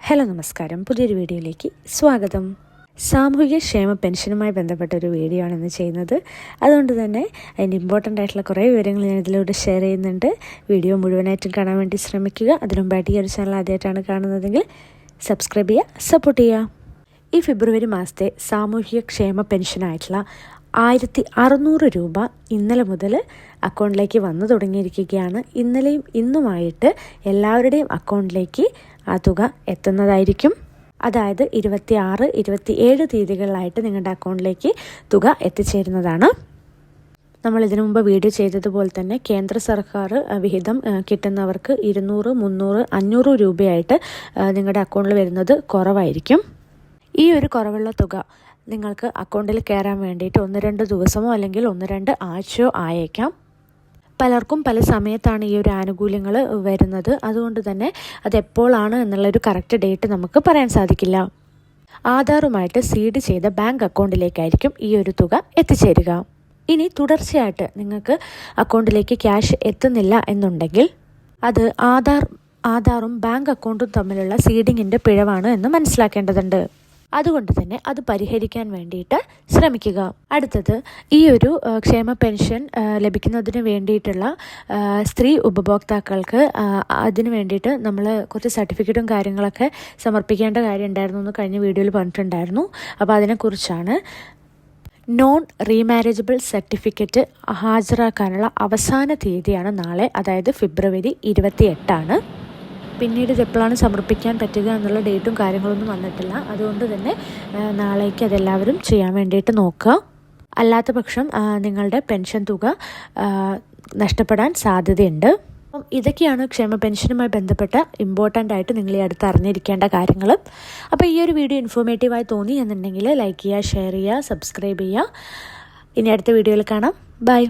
Hello നമസ്കാരം, പുതിയൊരു വീഡിയോയിലേക്ക് സ്വാഗതം. സാമൂഹിക ക്ഷേമ പെൻഷനുമായി ബന്ധപ്പെട്ട ഒരു വീഡിയോ ആണ് ഇന്ന് ചെയ്യുന്നത്. അതുകൊണ്ട് തന്നെ അതിൻ്റെ ഇമ്പോർട്ടൻ്റ് ആയിട്ടുള്ള കുറേ വിവരങ്ങൾ ഞാൻ ഇതിലൂടെ ഷെയർ ചെയ്യുന്നുണ്ട്. വീഡിയോ മുഴുവനായിട്ടും കാണാൻ വേണ്ടി ശ്രമിക്കുക. അതിനുമുമ്പായിട്ട് ഈ ഒരു ചാനൽ ആദ്യമായിട്ടാണ് കാണുന്നതെങ്കിൽ സബ്സ്ക്രൈബ് ചെയ്യുക, സപ്പോർട്ട് ചെയ്യുക. ഈ ഫെബ്രുവരി മാസത്തെ സാമൂഹിക ക്ഷേമ പെൻഷനായിട്ടുള്ള 1600 രൂപ ഇന്നലെ മുതൽ അക്കൗണ്ടിലേക്ക് വന്നു തുടങ്ങിയിരിക്കുകയാണ്. ഇന്നലെയും ഇന്നുമായിട്ട് എല്ലാവരുടെയും അക്കൗണ്ടിലേക്ക് ആ തുക എത്തുന്നതായിരിക്കും. അതായത് 26, 27 തീയതികളിലായിട്ട് നിങ്ങളുടെ അക്കൗണ്ടിലേക്ക് തുക എത്തിച്ചേരുന്നതാണ്. നമ്മൾ ഇതിനു മുമ്പ് വീഡിയോ ചെയ്തതുപോലെ തന്നെ കേന്ദ്ര സർക്കാർ വിഹിതം കിട്ടുന്നവർക്ക് 200, 300, 500 രൂപയായിട്ട് നിങ്ങളുടെ അക്കൗണ്ടിൽ വരുന്നത് കുറവായിരിക്കും. ഈ ഒരു കുറവുള്ള തുക നിങ്ങൾക്ക് അക്കൗണ്ടിൽ കയറാൻ വേണ്ടിയിട്ട് 1-2 ദിവസമോ അല്ലെങ്കിൽ 1-2 ആഴ്ചയോ ആയേക്കാം. പലർക്കും പല സമയത്താണ് ഈ ഒരു ആനുകൂല്യങ്ങൾ വരുന്നത്. അതുകൊണ്ട് തന്നെ അതെപ്പോഴാണ് എന്നുള്ളൊരു കറക്റ്റ് ഡേറ്റ് നമുക്ക് പറയാൻ സാധിക്കില്ല. ആധാറുമായിട്ട് സീഡ് ചെയ്ത ബാങ്ക് അക്കൗണ്ടിലേക്കായിരിക്കും ഈ ഒരു തുക എത്തിച്ചേരുക. ഇനി തുടർച്ചയായിട്ട് നിങ്ങൾക്ക് അക്കൗണ്ടിലേക്ക് ക്യാഷ് എത്തുന്നില്ല എന്നുണ്ടെങ്കിൽ അത് ആധാറും ബാങ്ക് അക്കൗണ്ടും തമ്മിലുള്ള സീഡിങ്ങിൻ്റെ പിഴവാണ് എന്ന് മനസ്സിലാക്കേണ്ടതുണ്ട്. അതുകൊണ്ട് തന്നെ അത് പരിഹരിക്കാൻ വേണ്ടിയിട്ട് ശ്രമിക്കുക. അടുത്തത്, ഈ ഒരു ക്ഷേമ പെൻഷൻ ലഭിക്കുന്നതിന് വേണ്ടിയിട്ടുള്ള സ്ത്രീ ഉപഭോക്താക്കൾക്ക് അതിന് വേണ്ടിയിട്ട് നമ്മൾ കുറച്ച് സർട്ടിഫിക്കറ്റും കാര്യങ്ങളൊക്കെ സമർപ്പിക്കേണ്ട കാര്യം ഉണ്ടായിരുന്നു എന്ന് കഴിഞ്ഞ വീഡിയോയിൽ പറഞ്ഞിട്ടുണ്ടായിരുന്നു. അപ്പോൾ അതിനെക്കുറിച്ചാണ്. നോൺ റീമാരേജബിൾ സർട്ടിഫിക്കറ്റ് ഹാജരാക്കാനുള്ള അവസാന തീയതിയാണ് നാളെ, അതായത് ഫെബ്രുവരി 28. പിന്നീട് ഇത് എപ്പോഴാണ് സമർപ്പിക്കാൻ പറ്റുക എന്നുള്ള ഡേറ്റും കാര്യങ്ങളൊന്നും വന്നിട്ടില്ല. അതുകൊണ്ട് തന്നെ നാളേക്ക് അതെല്ലാവരും ചെയ്യാൻ വേണ്ടിയിട്ട് നോക്കുക. അല്ലാത്ത പക്ഷം നിങ്ങളുടെ പെൻഷൻ തുക നഷ്ടപ്പെടാൻ സാധ്യതയുണ്ട്. അപ്പം ഇതൊക്കെയാണ് ക്ഷേമ പെൻഷനുമായി ബന്ധപ്പെട്ട ഇമ്പോർട്ടൻ്റ് ആയിട്ട് നിങ്ങൾ ഈ അടുത്ത് അറിഞ്ഞിരിക്കേണ്ട കാര്യങ്ങൾ. അപ്പോൾ ഈ ഒരു വീഡിയോ ഇൻഫോർമേറ്റീവായി തോന്നി എന്നുണ്ടെങ്കിൽ ലൈക്ക് ചെയ്യുക, ഷെയർ ചെയ്യുക, സബ്സ്ക്രൈബ് ചെയ്യുക. ഇനി അടുത്ത വീഡിയോയിൽ കാണാം. ബൈ.